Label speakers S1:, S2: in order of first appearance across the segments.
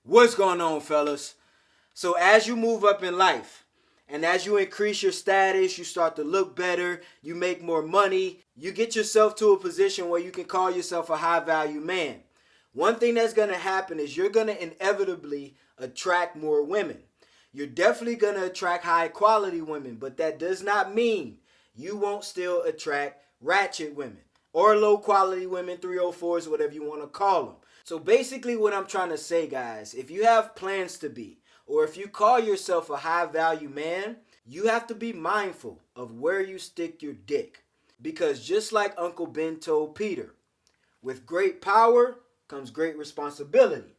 S1: What's going on, fellas? So as you move up in life and as you increase your status, you start to look better, you make more money, you get yourself to a position where you can call yourself a high value man. One thing that's going to happen is you're going to inevitably attract more women. You're definitely going to attract high quality women, but that does not mean you won't still attract ratchet women or low quality women, 304s, whatever you want to call them. So basically what I'm trying to say, guys, if you have plans to be, or if you call yourself a high value man, you have to be mindful of where you stick your dick. Because just like Uncle Ben told Peter, with great power comes great responsibility.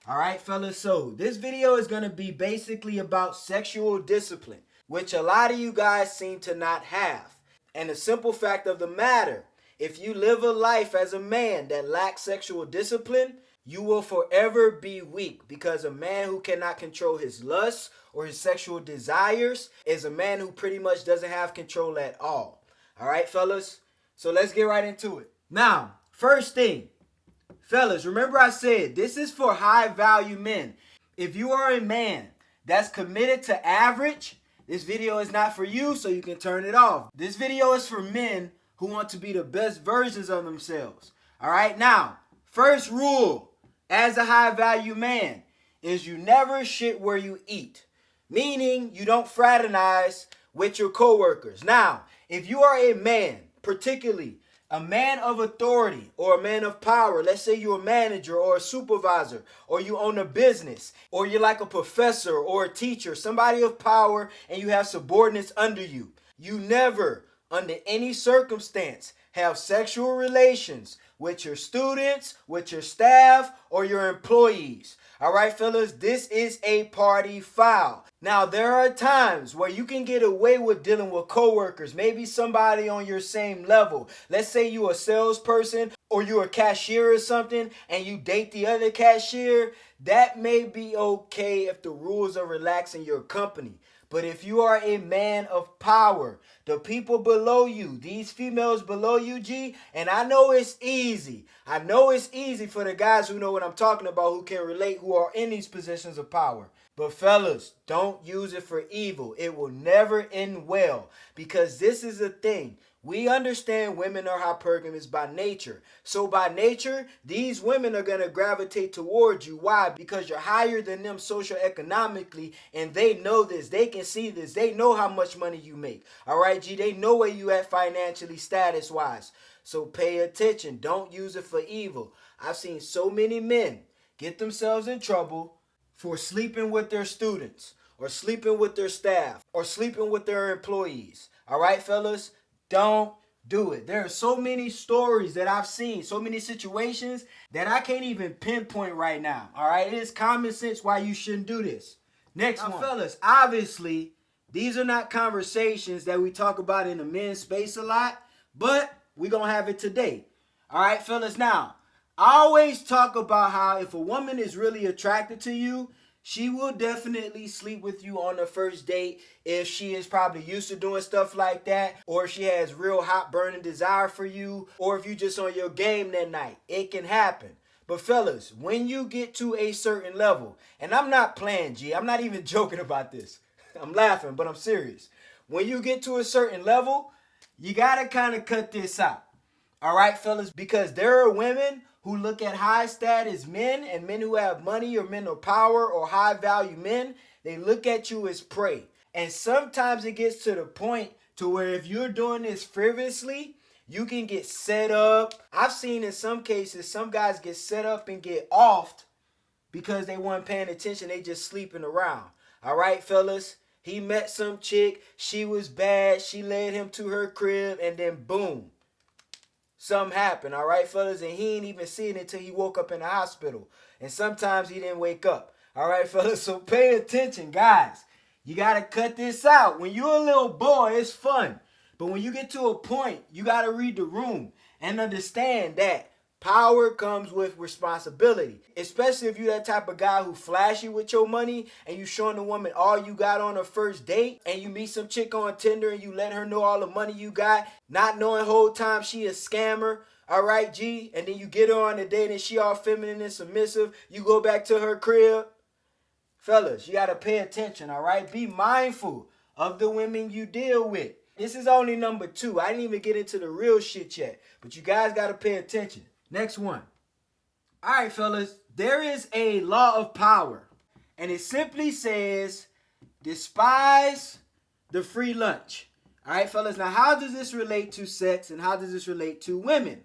S1: All right, fellas, so this video is going to be basically about sexual discipline, which a lot of you guys seem to not have. And the simple fact of the matter, if you live a life as a man that lacks sexual discipline, you will forever be weak, because a man who cannot control his lusts or his sexual desires is a man who pretty much doesn't have control at all. All right, fellas? So let's get right into it. Now, first thing, fellas, remember I said this is for high value men. If you are a man that's committed to average, this video is not for you, so you can turn it off. This video is for men who want to be the best versions of themselves. All right, now, first rule as a high value man is you never shit where you eat, meaning you don't fraternize with your coworkers. Now, if you are a man, particularly a man of authority or a man of power, let's say you're a manager or a supervisor, or you own a business, or you're like a professor or a teacher, somebody of power, and you have subordinates under you, you never, under any circumstance, have sexual relations with your students, with your staff, or your employees. All right, fellas, this is a party foul. Now, there are times where you can get away with dealing with coworkers, maybe somebody on your same level. Let's say you're a salesperson or you're a cashier or something, and you date the other cashier. That may be okay if the rules are relaxed in your company. But if you are a man of power, the people below you, these females below you, G, and I know it's easy. I know it's easy for the guys who know what I'm talking about, who can relate, who are in these positions of power. But fellas, don't use it for evil. It will never end well, because this is the thing. We understand women are hypergamous by nature. So by nature, these women are going to gravitate towards you. Why? Because you're higher than them socioeconomically, and they know this. They can see this. They know how much money you make. All right, G? They know where you at financially, status-wise. So pay attention. Don't use it for evil. I've seen so many men get themselves in trouble for sleeping with their students, or sleeping with their staff, or sleeping with their employees. All right, fellas? Don't do it. There are so many stories that I've seen, so many situations that I can't even pinpoint right now. All right, it is common sense why you shouldn't do this. Next one, fellas. Obviously, these are not conversations that we talk about in the men's space a lot, but we're gonna have it today. All right, fellas. Now, I always talk about how if a woman is really attracted to you, she will definitely sleep with you on the first date if she is probably used to doing stuff like that, or if she has real hot burning desire for you, or if you just on your game that night. It can happen. But fellas, when you get to a certain level, and I'm not playing, G, I'm not even joking about this. I'm laughing, but I'm serious. When you get to a certain level, you gotta kind of cut this out. All right, fellas, because there are women who look at high status men and men who have money or men of power or high value men. They look at you as prey. And sometimes it gets to the point to where if you're doing this frivolously, you can get set up. I've seen in some cases, some guys get set up and get offed because they weren't paying attention. They just sleeping around. All right, fellas. He met some chick. She was bad. She led him to her crib, and then boom, something happened. All right, fellas, and he ain't even seen it until he woke up in the hospital. And sometimes he didn't wake up. All right, fellas, so pay attention, guys. You got to cut this out. When you're a little boy, it's fun. But when you get to a point, you got to read the room and understand that power comes with responsibility, especially if you're that type of guy who flashy with your money and you showing the woman all you got on a first date, and you meet some chick on Tinder and you let her know all the money you got, not knowing the whole time she a scammer. All right, G, and then you get her on a date and she all feminine and submissive. You go back to her crib. Fellas, you got to pay attention, all right? Be mindful of the women you deal with. This is only number 2. I didn't even get into the real shit yet, but you guys got to pay attention. Next one. All right, fellas, there is a law of power, and it simply says, despise the free lunch. All right, fellas, now how does this relate to sex and how does this relate to women?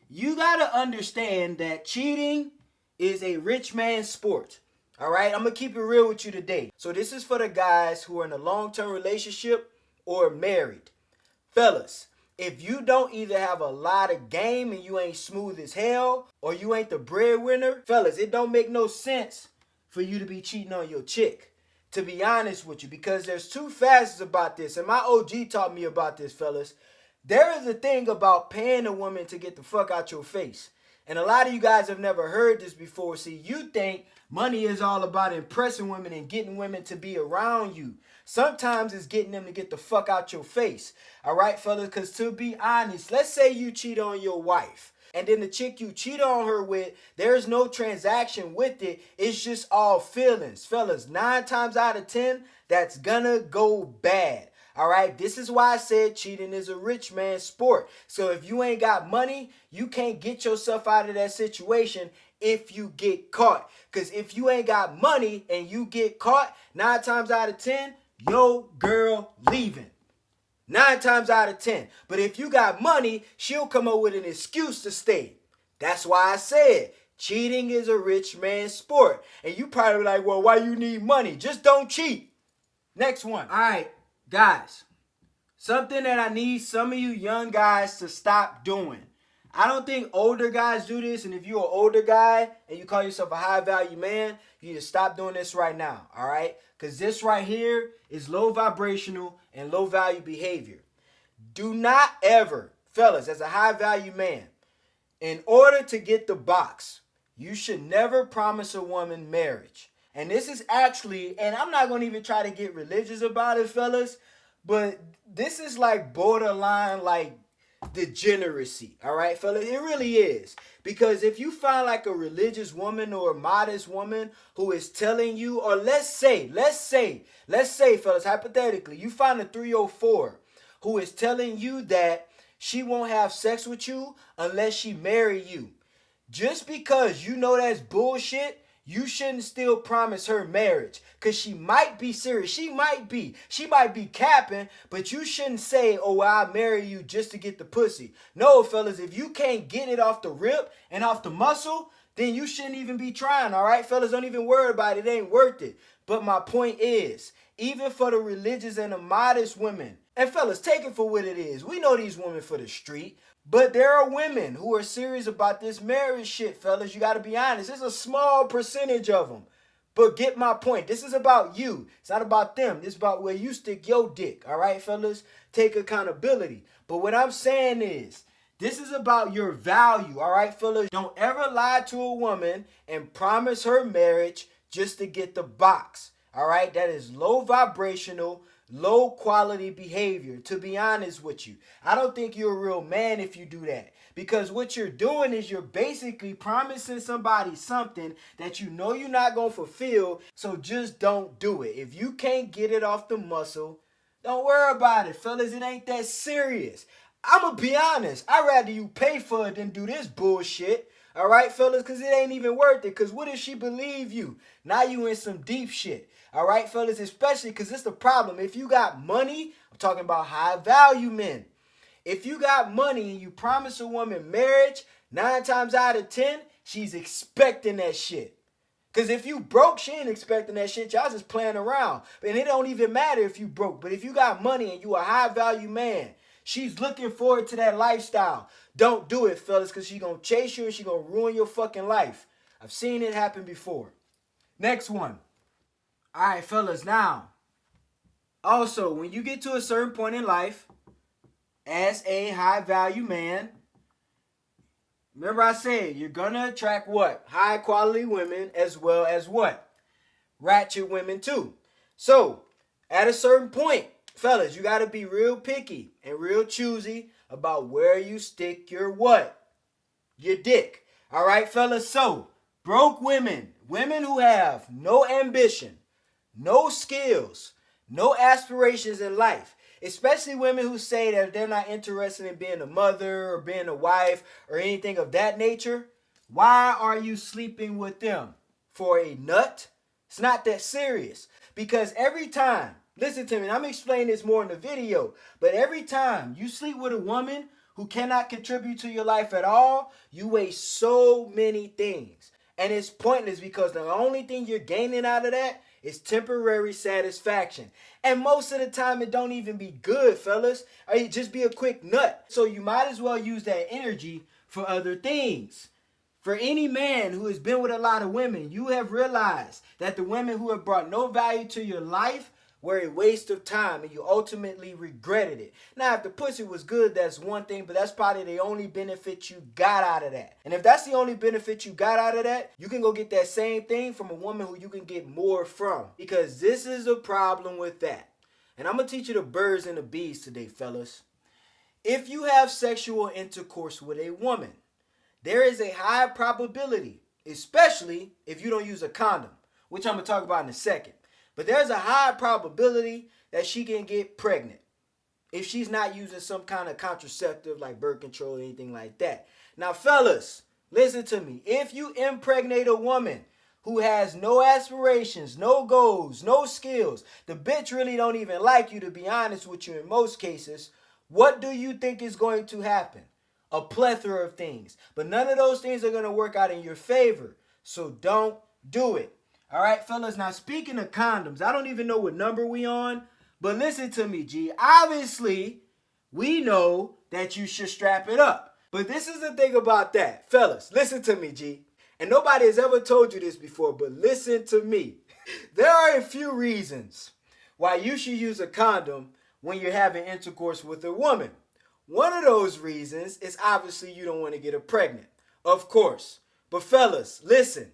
S1: You got to understand that cheating is a rich man's sport. All right, I'm going to keep it real with you today. So this is for the guys who are in a long-term relationship or married. Fellas, if you don't either have a lot of game and you ain't smooth as hell or you ain't the breadwinner, fellas, it don't make no sense for you to be cheating on your chick. To be honest with you, because there's 2 facets about this. And my OG taught me about this, fellas. There is a thing about paying a woman to get the fuck out your face. And a lot of you guys have never heard this before. See, you think money is all about impressing women and getting women to be around you. Sometimes it's getting them to get the fuck out your face. All right, fellas, because to be honest, let's say you cheat on your wife. And then the chick you cheat on her with, there's no transaction with it. It's just all feelings. Fellas, 9 times out of 10, that's gonna go bad. All right, this is why I said cheating is a rich man's sport. So if you ain't got money, you can't get yourself out of that situation if you get caught. Because if you ain't got money and you get caught, 9 times out of 10, your girl leaving. 9 times out of 10. But if you got money, she'll come up with an excuse to stay. That's why I said cheating is a rich man's sport. And you probably like, well, why you need money? Just don't cheat. Next one. All right. Guys, something that I need some of you young guys to stop doing. I don't think older guys do this, and if you're an older guy and you call yourself a high value man, you need to stop doing this right now, all right? Because this right here is low vibrational and low value behavior. Do not ever, fellas, as a high value man, in order to get the box, you should never promise a woman marriage. And this is actually, and I'm not going to even try to get religious about it, fellas, but this is like borderline like degeneracy, all right, fellas? It really is. Because if you find like a religious woman or a modest woman who is telling you, or let's say, fellas, hypothetically, you find a 304 who is telling you that she won't have sex with you unless she marry you. Just because you know that's bullshit, you shouldn't still promise her marriage. Because she might be serious. She might be capping. But you shouldn't say, oh, well, I'll marry you just to get the pussy. No, fellas, if you can't get it off the rip and off the muscle, then you shouldn't even be trying, all right? Fellas, don't even worry about it. It ain't worth it. But my point is, even for the religious and the modest women, and fellas, take it for what it is. We know these women for the street. But there are women who are serious about this marriage shit, fellas. You got to be honest. It's a small percentage of them. But get my point. This is about you. It's not about them. It's about where you stick your dick. All right, fellas? Take accountability. But what I'm saying is, this is about your value. All right, fellas? Don't ever lie to a woman and promise her marriage just to get the box. All right? That is low vibrational, low quality behavior, to be honest with you. I don't think you're a real man if you do that. Because what you're doing is you're basically promising somebody something that you know you're not going to fulfill. So just don't do it. If you can't get it off the muscle, don't worry about it, fellas. It ain't that serious. I'm going to be honest. I'd rather you pay for it than do this bullshit. All right, fellas, because it ain't even worth it. Because what if she believe you? Now you in some deep shit. All right, fellas, especially because it's the problem. If you got money, I'm talking about high value men. If you got money and you promise a woman marriage, 9 times out of 10, she's expecting that shit. Because if you broke, she ain't expecting that shit. Y'all just playing around. And it don't even matter if you broke. But if you got money and you a high value man, she's looking forward to that lifestyle. Don't do it, fellas, because she's going to chase you and she's going to ruin your fucking life. I've seen it happen before. Next one. All right, fellas, now, also, when you get to a certain point in life, as a high-value man, remember I said, you're going to attract what? High-quality women as well as what? Ratchet women too. So, at a certain point, fellas, you got to be real picky and real choosy about where you stick your what? Your dick. All right, fellas? So, Broke women, women who have no ambition, no skills, no aspirations in life, especially women who say that they're not interested in being a mother or being a wife or anything of that nature. Why are you sleeping with them? For a nut? It's not that serious. Because every time, listen to me, I'm explaining this more in the video, but every time you sleep with a woman who cannot contribute to your life at all, you waste so many things. And it's pointless because the only thing you're gaining out of that is temporary satisfaction. And most of the time it don't even be good, fellas. Or it just be a quick nut. So you might as well use that energy for other things. For any man who has been with a lot of women, you have realized that the women who have brought no value to your life were a waste of time and you ultimately regretted it. Now, if the pussy was good, that's one thing, but that's probably the only benefit you got out of that. And if that's the only benefit you got out of that, you can go get that same thing from a woman who you can get more from. Because this is a problem with that. And I'm going to teach you the birds and the bees today, fellas. If you have sexual intercourse with a woman, there is a high probability, especially if you don't use a condom, which I'm going to talk about in a second. But there's a high probability that she can get pregnant if she's not using some kind of contraceptive like birth control or anything like that. Now, fellas, listen to me. If you impregnate a woman who has no aspirations, no goals, no skills, the bitch really don't even like you, to be honest with you in most cases, what do you think is going to happen? A plethora of things. But none of those things are going to work out in your favor. So don't do it. All right, fellas. Now, speaking of condoms, I don't even know what number we on. But listen to me, G. Obviously, we know that you should strap it up. But this is the thing about that. Fellas, listen to me, G. And nobody has ever told you this before, but listen to me. There are a few reasons why you should use a condom when you're having intercourse with a woman. One of those reasons is obviously you don't want to get her pregnant. Of course. But fellas, listen.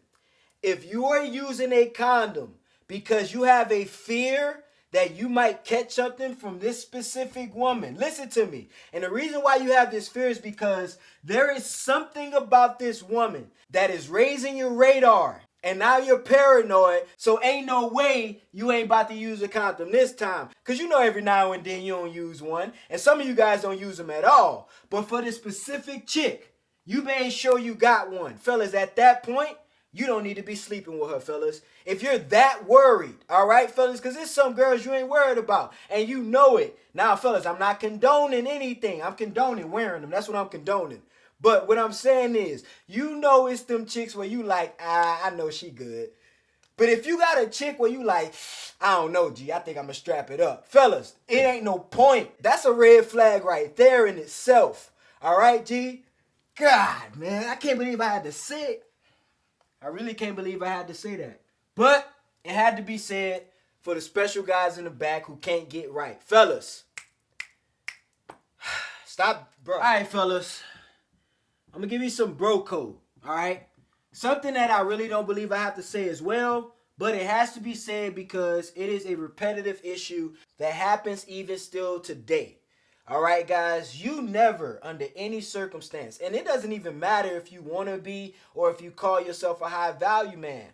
S1: If you are using a condom because you have a fear that you might catch something from this specific woman, listen to me. And the reason why you have this fear is because there is something about this woman that is raising your radar. And now you're paranoid, so ain't no way you ain't about to use a condom this time. Because you know every now and then you don't use one. And some of you guys don't use them at all. But for this specific chick, you made sure you got one. Fellas, at that point, you don't need to be sleeping with her, fellas. If you're that worried, all right, fellas, because there's some girls you ain't worried about. And you know it. Now, fellas, I'm not condoning anything. I'm condoning wearing them. That's what I'm condoning. But what I'm saying is, you know it's them chicks where you like, I know she good. But if you got a chick where you like, I don't know, G, I think I'm going to strap it up. Fellas, it ain't no point. That's a red flag right there in itself. All right, G? God, man, I can't believe I had to say it. I really can't believe I had to say that. But it had to be said for the special guys in the back who can't get right. Fellas, stop, bro. All right, fellas. I'm going to give you some bro code, all right? Something that I really don't believe I have to say as well, but it has to be said because it is a repetitive issue that happens even still today. All right, guys, you never, under any circumstance, and it doesn't even matter if you want to be or if you call yourself a high value man.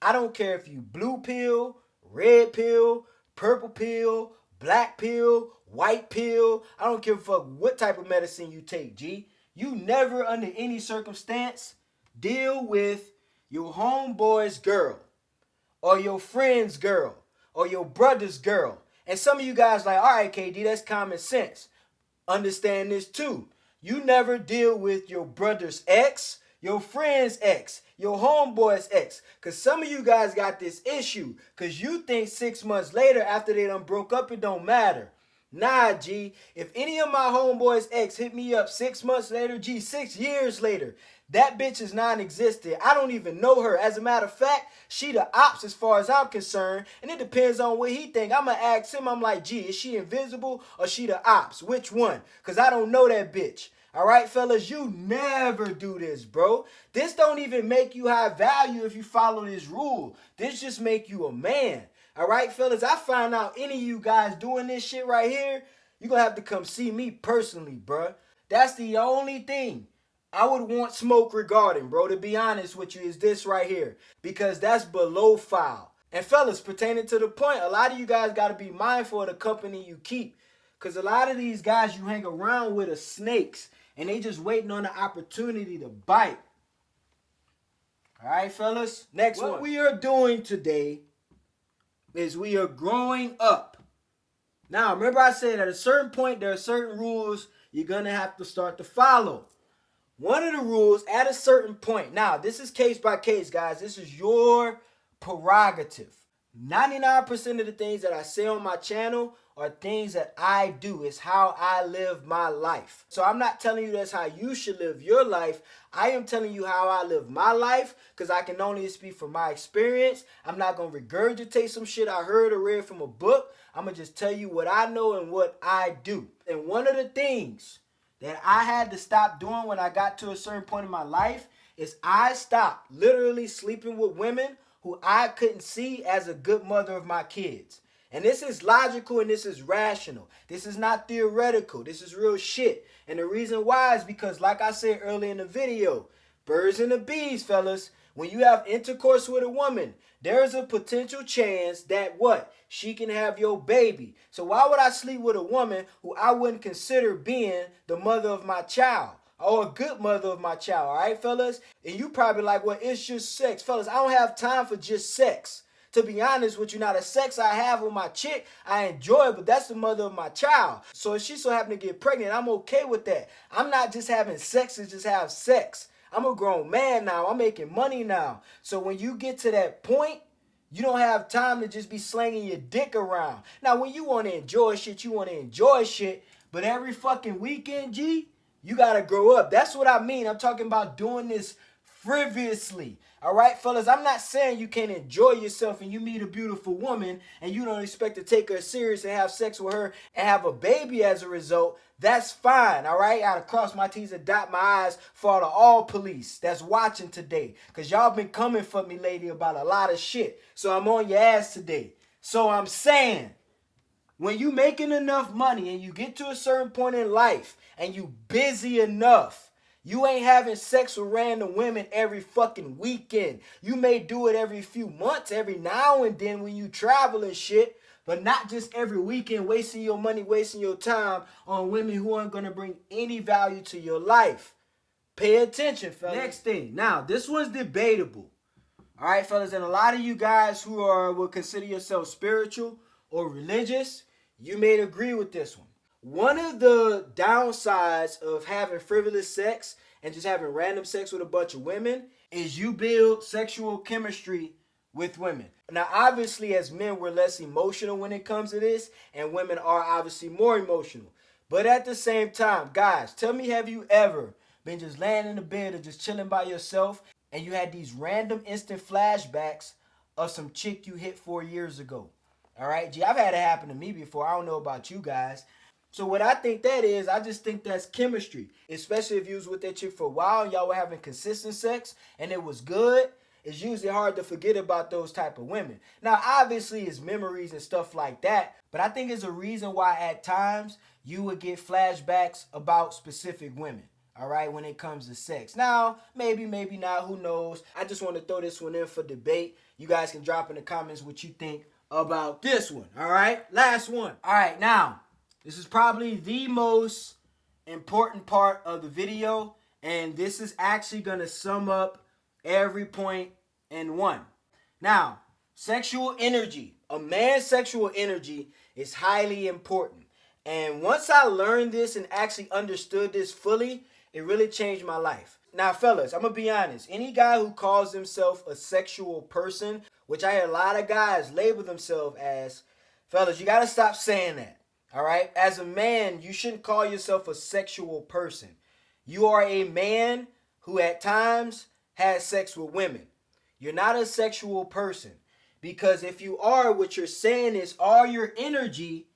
S1: I don't care if you blue pill, red pill, purple pill, black pill, white pill. I don't give a fuck what type of medicine you take, G. You never, under any circumstance, deal with your homeboy's girl or your friend's girl or your brother's girl. And some of you guys like, all right, KD, that's common sense. Understand this too. You never deal with your brother's ex, your friend's ex, your homeboy's ex. Because some of you guys got this issue because you think 6 months later after they done broke up, it don't matter. Nah, G. If any of my homeboys' ex hit me up 6 months later, G, 6 years later, that bitch is non-existent. I don't even know her. As a matter of fact, she the ops as far as I'm concerned. And it depends on what he think. I'm going to ask him, I'm like, G, is she invisible or she the ops? Which one? Because I don't know that bitch. All right, fellas, you never do this, bro. This don't even make you high value if you follow this rule. This just make you a man. All right, fellas, I find out any of you guys doing this shit right here, you're going to have to come see me personally, bruh. That's the only thing. I would want smoke regarding, bro, to be honest with you, is this right here. Because that's below foul. And fellas, pertaining to the point, a lot of you guys got to be mindful of the company you keep. Because a lot of these guys you hang around with are snakes. And they just waiting on the opportunity to bite. All right, fellas? Next one. What we are doing today is we are growing up. Now, remember I said at a certain point, there are certain rules you're going to have to start to follow. One of the rules at a certain point. Now, this is case by case, guys. This is your prerogative. 99% of the things that I say on my channel are things that I do. It's how I live my life. So I'm not telling you that's how you should live your life. I am telling you how I live my life because I can only speak from my experience. I'm not going to regurgitate some shit I heard or read from a book. I'm going to just tell you what I know and what I do. And one of the things that I had to stop doing when I got to a certain point in my life is I stopped literally sleeping with women who I couldn't see as a good mother of my kids. And this is logical and this is rational. This is not theoretical. This is real shit. And the reason why is because, like I said earlier in the video, birds and the bees, fellas, when you have intercourse with a woman, there's a potential chance that what? She can have your baby. So why would I sleep with a woman who I wouldn't consider being the mother of my child? Or a good mother of my child, all right, fellas? And you probably like, well, it's just sex. Fellas, I don't have time for just sex. To be honest with you, now the sex I have with my chick, I enjoy it, but that's the mother of my child. So if she so happen to get pregnant, I'm okay with that. I'm not just having sex to just have sex. I'm a grown man now. I'm making money now. So when you get to that point, you don't have time to just be slanging your dick around. Now, when you want to enjoy shit, you want to enjoy shit. But every fucking weekend, G, you got to grow up. That's what I mean. I'm talking about doing this frivolously. All right, fellas, I'm not saying you can't enjoy yourself and you meet a beautiful woman and you don't expect to take her serious and have sex with her and have a baby as a result. That's fine, all right? I gotta cross my T's and dot my I's for all police that's watching today. Because y'all been coming for me lately about a lot of shit. So I'm on your ass today. So I'm saying, when you making enough money and you get to a certain point in life and you busy enough, you ain't having sex with random women every fucking weekend. You may do it every few months, every now and then when you travel and shit, but not just every weekend wasting your money, wasting your time on women who aren't going to bring any value to your life. Pay attention, fellas. Next thing. Now, this one's debatable. All right, fellas, and a lot of you guys who would consider yourself spiritual or religious, you may agree with this one. One of the downsides of having frivolous sex and just having random sex with a bunch of women is you build sexual chemistry with women. Now, obviously, as men, we're less emotional when it comes to this, and women are obviously more emotional. But at the same time, guys, tell me, have you ever been just laying in the bed or just chilling by yourself and you had these random instant flashbacks of some chick you hit 4 years ago? All right, I've had it happen to me before. I don't know about you guys. So what I think that is, I just think that's chemistry. Especially if you was with that chick for a while and y'all were having consistent sex and it was good. It's usually hard to forget about those type of women. Now, obviously, it's memories and stuff like that. But I think there's a reason why at times you would get flashbacks about specific women. All right, when it comes to sex. Now, maybe not. Who knows? I just want to throw this one in for debate. You guys can drop in the comments what you think about this one. All right, last one. All right, now, this is probably the most important part of the video, and this is actually going to sum up every point in one. Now, sexual energy. A man's sexual energy is highly important. And once I learned this and actually understood this fully, it really changed my life. Now, fellas, I'm going to be honest. Any guy who calls himself a sexual person, which I hear a lot of guys label themselves as, fellas, you got to stop saying that. All right? As a man, you shouldn't call yourself a sexual person. You are a man who at times has sex with women. You're not a sexual person. Because if you are, what you're saying is all your energy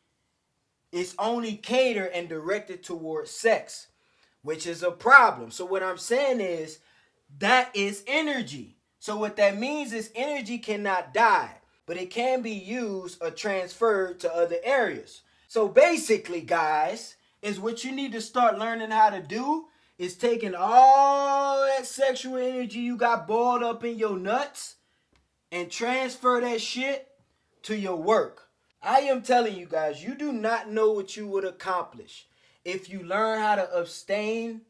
S1: is only catered and directed towards sex, which is a problem. So what I'm saying is that is energy. So what that means is energy cannot die, but it can be used or transferred to other areas. So basically, guys, is what you need to start learning how to do is taking all that sexual energy you got balled up in your nuts and transfer that shit to your work. I am telling you guys, you do not know what you would accomplish if you learn how to abstain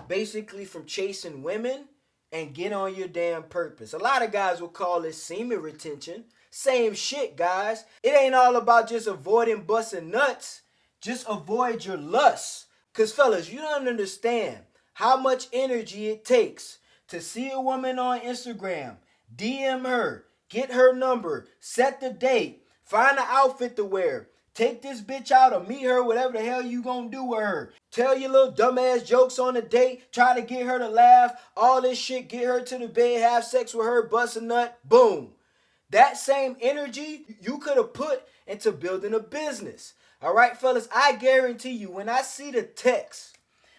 S1: basically from chasing women and get on your damn purpose. A lot of guys will call it semen retention. Same shit, guys. It ain't all about just avoiding busting nuts. Just avoid your lust. Because, fellas, you don't understand how much energy it takes to see a woman on Instagram, DM her, get her number, set the date, find an outfit to wear, take this bitch out or meet her, whatever the hell you gonna do with her. Tell your little dumbass jokes on the date, try to get her to laugh, all this shit, get her to the bed, have sex with her, bust a nut, boom. That same energy you could have put into building a business. All right, fellas, I guarantee you, when I see the text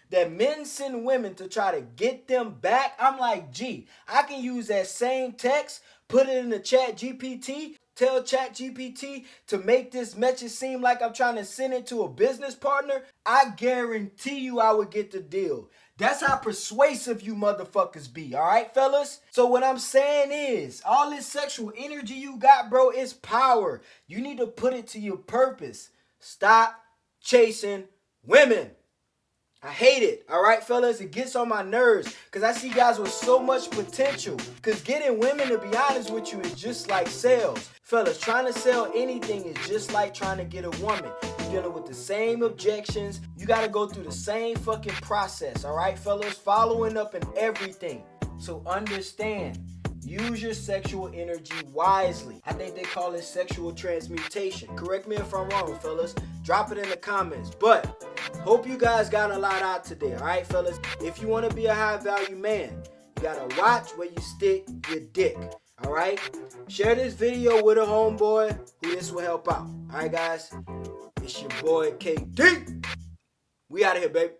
S1: that men send women to try to get them back, I'm like, gee, I can use that same text, put it in the chat GPT, tell chat GPT to make this message seem like I'm trying to send it to a business partner. I guarantee you I would get the deal. That's how persuasive you motherfuckers be, all right, fellas? So what I'm saying is, all this sexual energy you got, bro, is power. You need to put it to your purpose. Stop chasing women. I hate it, all right, fellas? It gets on my nerves because I see guys with so much potential. Because getting women, to be honest with you, is just like sales. Fellas, trying to sell anything is just like trying to get a woman. You're dealing with the same objections. You got to go through the same fucking process, all right, fellas? Following up and everything. So understand. Use your sexual energy wisely. I think they call it sexual transmutation. Correct me if I'm wrong, fellas. Drop it in the comments. But hope you guys got a lot out today, all right, fellas? If you want to be a high-value man, you got to watch where you stick your dick, all right? Share this video with a homeboy who this will help out. All right, guys? It's your boy, KD. We out of here, baby.